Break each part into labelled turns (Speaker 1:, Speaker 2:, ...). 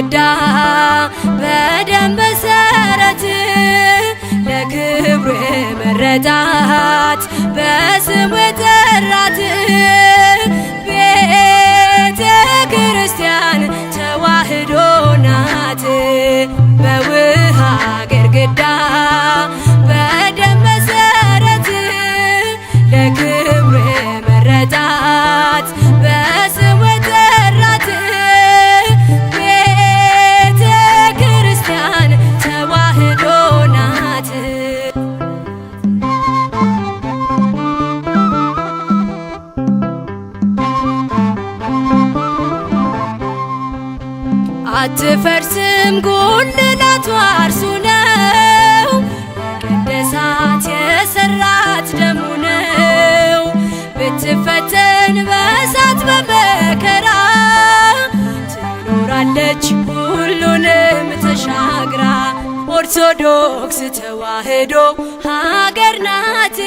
Speaker 1: ግድግዳ በደም መሰረት ለክብሩ የመረጣት በስሙ የጠራት ቤተ ክርስቲያን ተዋህዶ ናት። በውሃ ግድግዳ በደም መሰረት ለክብሩ የመረጣት በስሙ የጠራት ቤተ ክርስቲያን ተዋህዶ ናት። አትፈርስም ጉልላቷ እርሱ ነው፣ ቅድሳት የሰራት ደሙ ነው። ብትፈተን በእሳት በመከራ ትኖራለች ሁሉንም ተሻግራ። ኦርቶዶክስ ተዋህዶ ሀገር ናት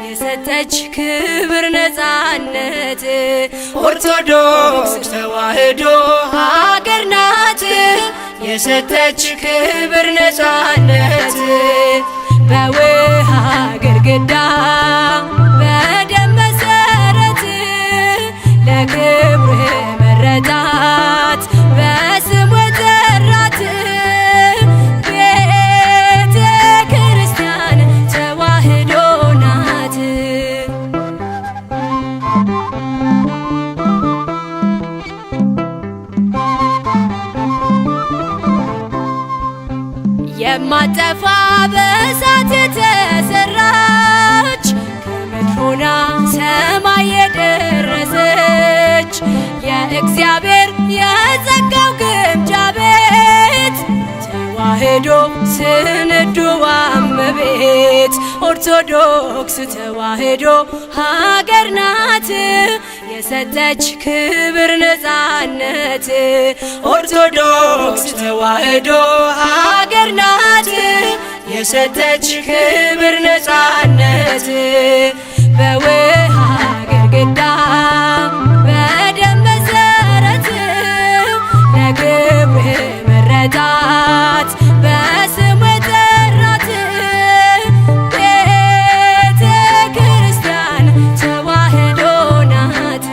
Speaker 1: የሰጠች ክብር ነፃነት። ኦርቶዶክስ ተዋህዶ ሀገር ናት የሰጠች ክብር ነፃነት። በውሃ ግድግዳ በደም መሰረት ለክብሩ የመረጣት በስሙ የጠራት ቤተ ክርስቲያን ተዋህዶ ናት። የማጠፋ በእሳት የተሰራች ከምድር ሆና ሰማይ የደረሰች የእግዚአብሔር የጸጋው ግምጃ ቤት ተዋህዶ ስንዱ እመቤት። ኦርቶዶክስ ተዋህዶ ሀገር ናት የሰጠች ክብር ነፃነት። ኦርቶዶክስ ተዋህዶ ሀገር ናት የሰጠች ክብር ነፃነት። በውሃ ግድግዳ በደም መሰረት ለክብሩ የመረጣት በስሙ የጠራት ቤተ ክርስቲያን ተዋህዶ ናት።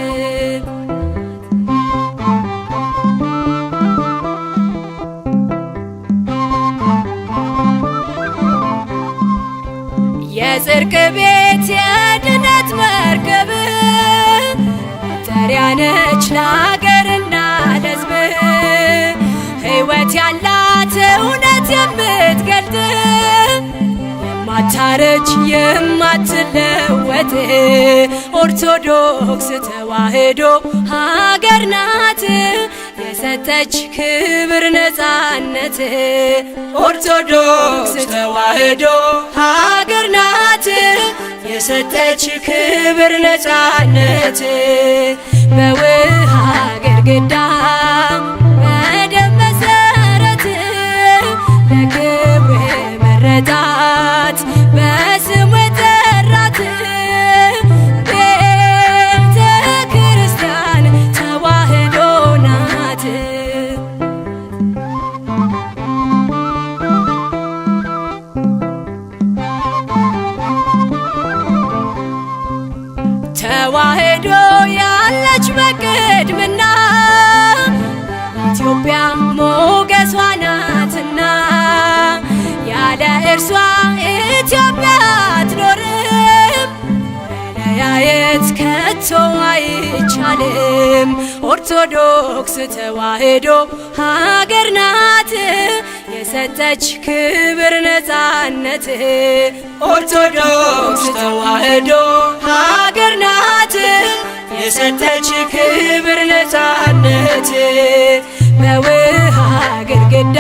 Speaker 1: የጽድቅ ቤት የድነት መርከብ መጠሪያ ነች ለአገርና ለሕዝብ። ሕይወት ያላት እውነት የምትገልጥ የማታረጅ የማትለወጥ ኦርቶዶክስ ተዋህዶ ሀገር ናት የሰጠች ክብር ነፃነት። ኦርቶዶክስ ተዋህዶ ሀገር ናት የሰጠች ክብር ነፃነት። በውሃ ግድግዳ በደም መሰረት ለክብሩ የመረጣት በስሙ የጠራት ቤተ ክርስቲያን ተዋህዶ ናት። ተዋህዶ ያለች በቅድምና ኢትዮጵያ ሞገሷ ናትና ያለ እርሷ ኢትዮጵያ አትኖርም። መለያየት ከቶ አይቻልም። ኦርቶዶክስ ተዋህዶ ሀገር ናት የሰጠች ክብር ነፃነት። ኦርቶዶክስ ተዋህዶ ሀገር ናት የሰጠች ክብር ነፃነት። በውሃ ግድግዳ